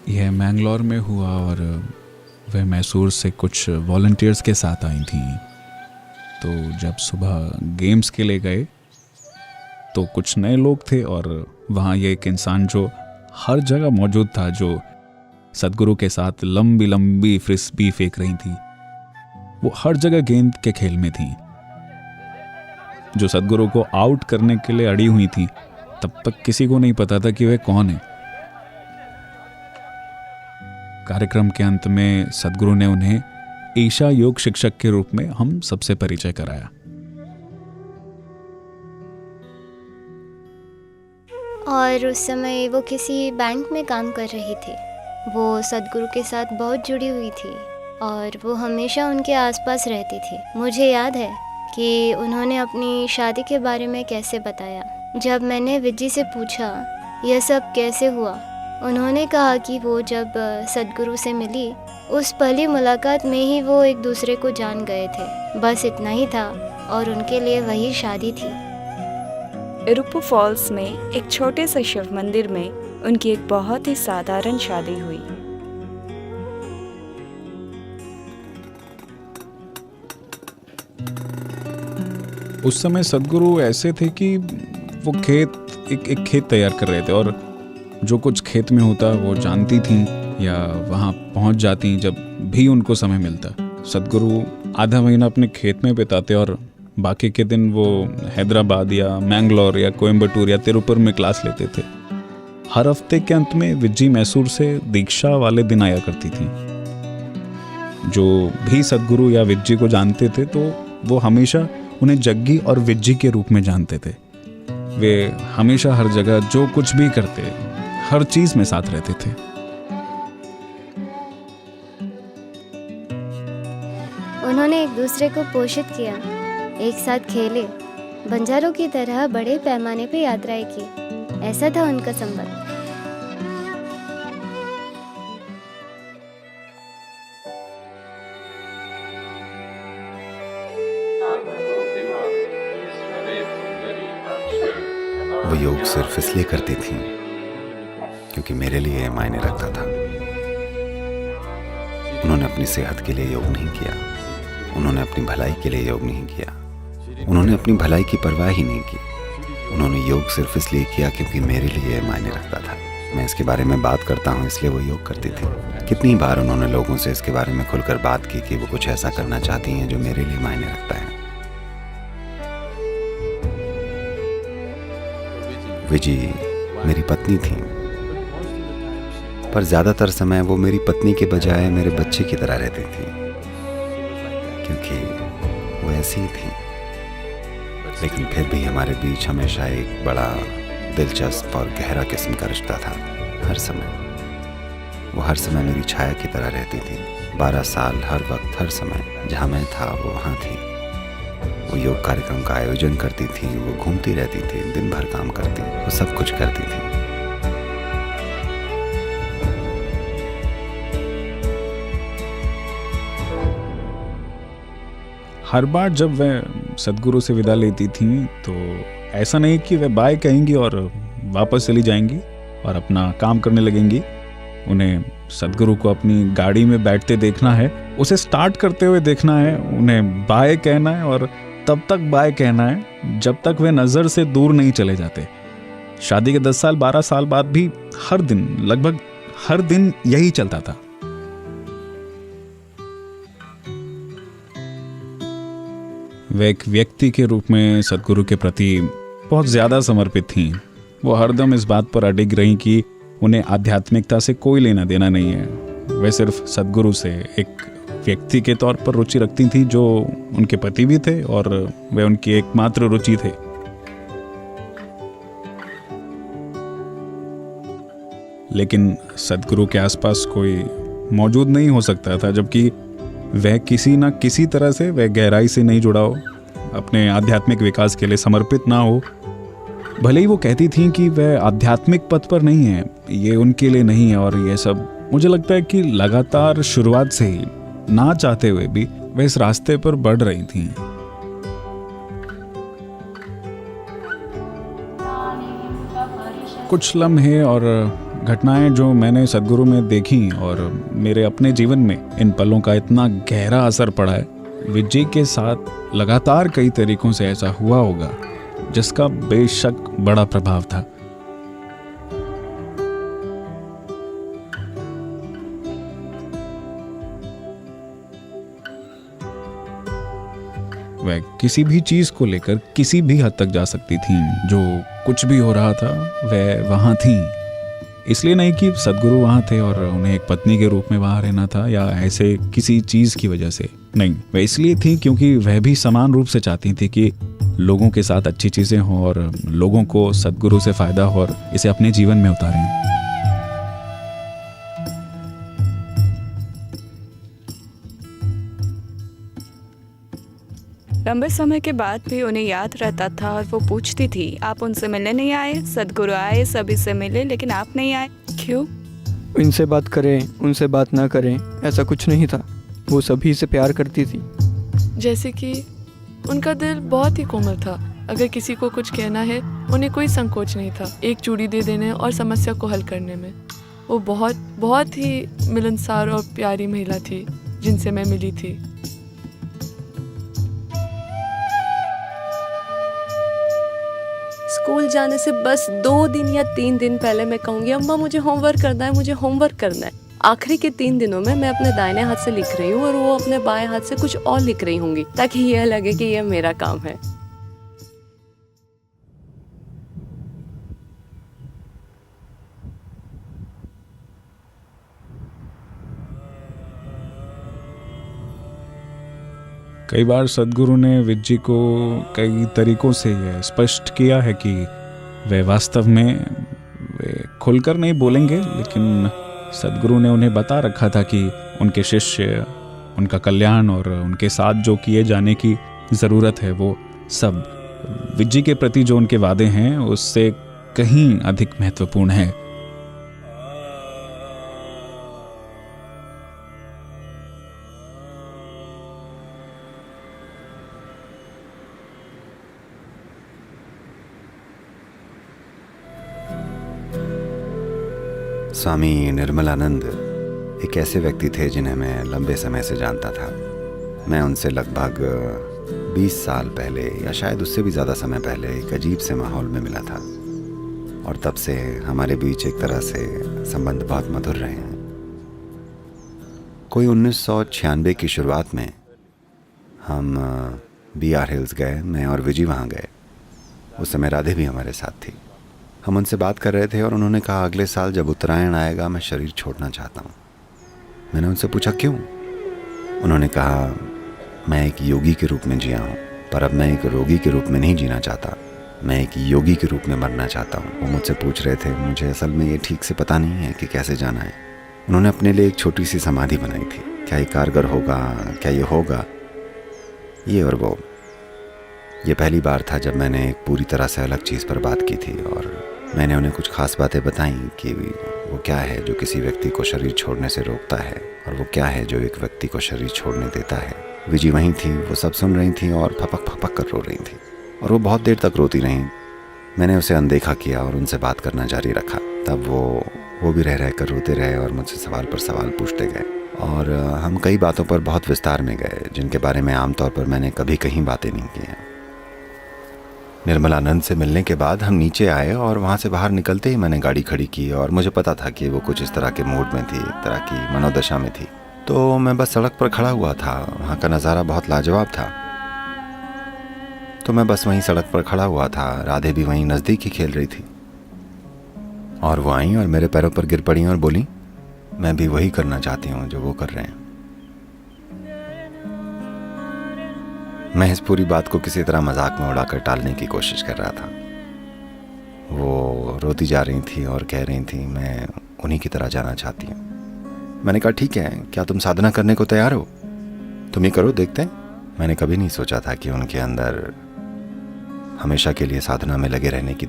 यह मैंगलोर में हुआ और वह मैसूर से कुछ वॉलंटियर्स के साथ आई थी। तो जब सुबह गेम्स के लिए गए तो कुछ नए लोग थे और वहाँ ये एक इंसान जो हर जगह मौजूद था, जो सदगुरु के साथ लंबी लंबी फ्रिस्बी फेंक रही थी, वो हर जगह गेंद के खेल में थी, जो सदगुरु को आउट करने के लिए अड़ी हुई थी। तब तक किसी को नहीं पता था कि वह कौन है। कार्यक्रम के अंत में सदगुरु ने उन्हें ईशा योग शिक्षक के रूप में हम सबसे परिचय कराया। और उस समय वो किसी बैंक में काम कर रही थी। वो सदगुरु के साथ बहुत जुड़ी हुई थी और वो हमेशा उनके आसपास रहती थी। मुझे याद है कि उन्होंने अपनी शादी के बारे में कैसे बताया। जब मैंने विजी से पूछा यह सब कैसे हुआ, उन्होंने कहा कि वो जब सदगुरु से मिली, उस पहली मुलाकात में ही वो एक दूसरे को जान गए थे। बस इतना ही था और उनके लिए वही शादी थी। इरुप्पु फॉल्स में एक छोटे से शिव मंदिर में उनकी एक बहुत ही साधारण शादी हुई। उस समय सदगुरु ऐसे थे कि वो एक खेत तैयार कर रहे थे और जो कुछ खेत में होता वो जानती थी या वहाँ पहुँच जाती जब भी उनको समय मिलता। सदगुरु आधा महीना अपने खेत में बिताते और बाकी के दिन वो हैदराबाद या मैंगलोर या कोयम्बटूर या तिरुपुर में क्लास लेते थे। हर हफ्ते के अंत में विज्जी मैसूर से दीक्षा वाले दिन आया करती थी। जो भी सदगुरु या विज्जी को जानते थे तो वो हमेशा उन्हें जग्गी और विज्जी के रूप में जानते थे। वे हमेशा हर जगह जो कुछ भी करते, हर चीज में साथ रहते थे। उन्होंने एक दूसरे को पोषित किया, एक साथ खेले, बंजारों की तरह बड़े पैमाने पे यात्राएं की। ऐसा था उनका संबंध। वो योग सिर्फ इसलिए करती थी क्योंकि मेरे लिए यह मायने रखता था। उन्होंने अपनी सेहत के लिए योग नहीं किया, उन्होंने अपनी भलाई के लिए योग नहीं किया, उन्होंने अपनी भलाई की परवाह ही नहीं की। उन्होंने योग सिर्फ इसलिए किया क्योंकि मेरे लिए यह मायने रखता था। मैं इसके बारे में बात करता हूँ इसलिए वो योग करती थी। कितनी बार उन्होंने लोगों से इसके बारे में खुलकर बात की कि वो कुछ ऐसा करना चाहती हैं जो मेरे लिए मायने रखता है। विजी मेरी पत्नी थी, पर ज्यादातर समय वो मेरी पत्नी के बजाय मेरे बच्चे की तरह रहती थी, क्योंकि वो ऐसी ही थी। लेकिन फिर भी हमारे बीच हमेशा एक बड़ा दिलचस्प और गहरा किस्म का रिश्ता था। हर समय वो हर समय मेरी छाया की तरह रहती थी। 12 साल हर वक्त हर समय जहाँ मैं था वो वहाँ थी। वो योग कार्यक्रम का आयोजन करती थी, वो घूमती रहती थी, दिन भर काम करती, वो सब कुछ करती थी। हर बार जब वह सदगुरु से विदा लेती थी तो ऐसा नहीं कि वह बाय कहेंगी और वापस चली जाएंगी और अपना काम करने लगेंगी। उन्हें सदगुरु को अपनी गाड़ी में बैठते देखना है, उसे स्टार्ट करते हुए देखना है, उन्हें बाय कहना है और तब तक बाय कहना है जब तक वे नज़र से दूर नहीं चले जाते। शादी के 10 साल 12 साल बाद भी हर दिन, लगभग हर दिन यही चलता था। वे एक व्यक्ति के रूप में सदगुरु के प्रति बहुत ज़्यादा समर्पित थीं। वो हरदम इस बात पर अडिग रहीं कि उन्हें आध्यात्मिकता से कोई लेना देना नहीं है। वे सिर्फ सदगुरु से एक व्यक्ति के तौर पर रुचि रखती थीं, जो उनके पति भी थे और वे उनकी एकमात्र रुचि थे। लेकिन सदगुरु के आसपास कोई मौजूद नहीं हो सकता था जबकि वह किसी न किसी तरह से वह गहराई से नहीं जुड़ा हो, अपने आध्यात्मिक विकास के लिए समर्पित ना हो। भले ही वो कहती थीं कि वह आध्यात्मिक पथ पर नहीं है, ये उनके लिए नहीं है और ये सब, मुझे लगता है कि लगातार शुरुआत से ही ना चाहते हुए भी वह इस रास्ते पर बढ़ रही थीं। कुछ लम्हे और घटनाएं जो मैंने सद्गुरु में देखी और मेरे अपने जीवन में इन पलों का इतना गहरा असर पड़ा है। विजय के साथ लगातार कई तरीकों से ऐसा हुआ होगा जिसका बेशक बड़ा प्रभाव था। वह किसी भी चीज को लेकर किसी भी हद तक जा सकती थी। जो कुछ भी हो रहा था वह वहां थी। इसलिए नहीं कि सद्गुरु वहां थे और उन्हें एक पत्नी के रूप में वहां रहना था या ऐसे किसी चीज की वजह से, नहीं, वह इसलिए थी क्योंकि वह भी समान रूप से चाहती थी कि लोगों के साथ अच्छी चीजें हों और लोगों को सद्गुरु से फायदा हो और इसे अपने जीवन में उतारें। लंबे समय के बाद भी उन्हें याद रहता था और वो पूछती थी, आप उनसे मिलने नहीं आए? सद्गुरु आए, सभी से मिले, लेकिन आप नहीं आए, क्यों? इनसे बात करें, उनसे बात ना करें, ऐसा कुछ नहीं था। वो सभी से प्यार करती थी। जैसे कि उनका दिल बहुत ही कोमल था। अगर किसी को कुछ कहना है उन्हें कोई संकोच नहीं था एक चूड़ी दे देने और समस्या को हल करने में। वो बहुत बहुत ही मिलनसार और प्यारी महिला थी जिनसे मैं मिली थी। स्कूल जाने से बस 2 दिन या 3 दिन पहले मैं कहूँगी, अम्मा मुझे होमवर्क करना है, मुझे होमवर्क करना है। आखिरी के 3 दिनों में मैं अपने दाहिने हाथ से लिख रही हूँ और वो अपने बाएं हाथ से कुछ और लिख रही होंगी ताकि यह लगे कि यह मेरा काम है। कई बार सद्गुरु ने विज्जी को कई तरीकों से यह स्पष्ट किया है कि वे वास्तव में वे खुलकर नहीं बोलेंगे, लेकिन सद्गुरु ने उन्हें बता रखा था कि उनके शिष्य, उनका कल्याण और उनके साथ जो किए जाने की ज़रूरत है वो सब विज्जी के प्रति जो उनके वादे हैं उससे कहीं अधिक महत्वपूर्ण है। स्वामी निर्मलानंद एक ऐसे व्यक्ति थे जिन्हें मैं लंबे समय से जानता था। मैं उनसे लगभग 20 साल पहले या शायद उससे भी ज़्यादा समय पहले एक अजीब से माहौल में मिला था और तब से हमारे बीच एक तरह से संबंध बहुत मधुर रहे हैं। कोई 1996 की शुरुआत में हम BR हिल्स गए, मैं और विजी वहाँ गए। उस समय राधे भी हमारे साथ थी। हम उनसे बात कर रहे थे और उन्होंने कहा, अगले साल जब उत्तरायण आएगा मैं शरीर छोड़ना चाहता हूँ। मैंने उनसे पूछा क्यों? उन्होंने कहा, मैं एक योगी के रूप में जिया हूँ, पर अब मैं एक रोगी के रूप में नहीं जीना चाहता, मैं एक योगी के रूप में मरना चाहता हूँ। वो मुझसे पूछ रहे थे, मुझे असल में ये ठीक से पता नहीं है कि कैसे जाना है। उन्होंने अपने लिए एक छोटी सी समाधि बनाई थी। क्या ये कारगर होगा, क्या ये होगा, ये और वो। ये पहली बार था जब मैंने एक पूरी तरह से अलग चीज़ पर बात की थी और मैंने उन्हें कुछ खास बातें बताई कि वो क्या है जो किसी व्यक्ति को शरीर छोड़ने से रोकता है और वो क्या है जो एक व्यक्ति को शरीर छोड़ने देता है। विजी वहीं थी, वो सब सुन रही थी और फपक फपक कर रो रही थी और वो बहुत देर तक रोती रहीं। मैंने उसे अनदेखा किया और उनसे बात करना जारी रखा। तब वो भी रह कर रोते रहे और मुझसे सवाल पर सवाल पूछते गए और हम कई बातों पर बहुत विस्तार में गए जिनके बारे में आमतौर पर मैंने कभी कहीं बातें नहीं की हैं। निर्मलानंद से मिलने के बाद हम नीचे आए और वहाँ से बाहर निकलते ही मैंने गाड़ी खड़ी की और मुझे पता था कि वो कुछ इस तरह के मूड में थी, एक तरह की मनोदशा में थी। तो मैं बस सड़क पर खड़ा हुआ था। वहाँ का नज़ारा बहुत लाजवाब था, तो मैं बस वहीं सड़क पर खड़ा हुआ था। राधे भी वहीं नज़दीक ही खेल रही थी और वो आई और मेरे पैरों पर गिर पड़ी और बोली, मैं भी वही करना चाहती हूँ जो वो कर रहे हैं। मैं इस पूरी बात को किसी तरह मजाक में उड़ाकर टालने की कोशिश कर रहा था। वो रोती जा रही थी और कह रही थी, मैं उन्हीं की तरह जाना चाहती हूँ। मैंने कहा, ठीक है, क्या तुम साधना करने को तैयार हो? तुम ही करो, देखते हैं। मैंने कभी नहीं सोचा था कि उनके अंदर हमेशा के लिए साधना में लगे रहने की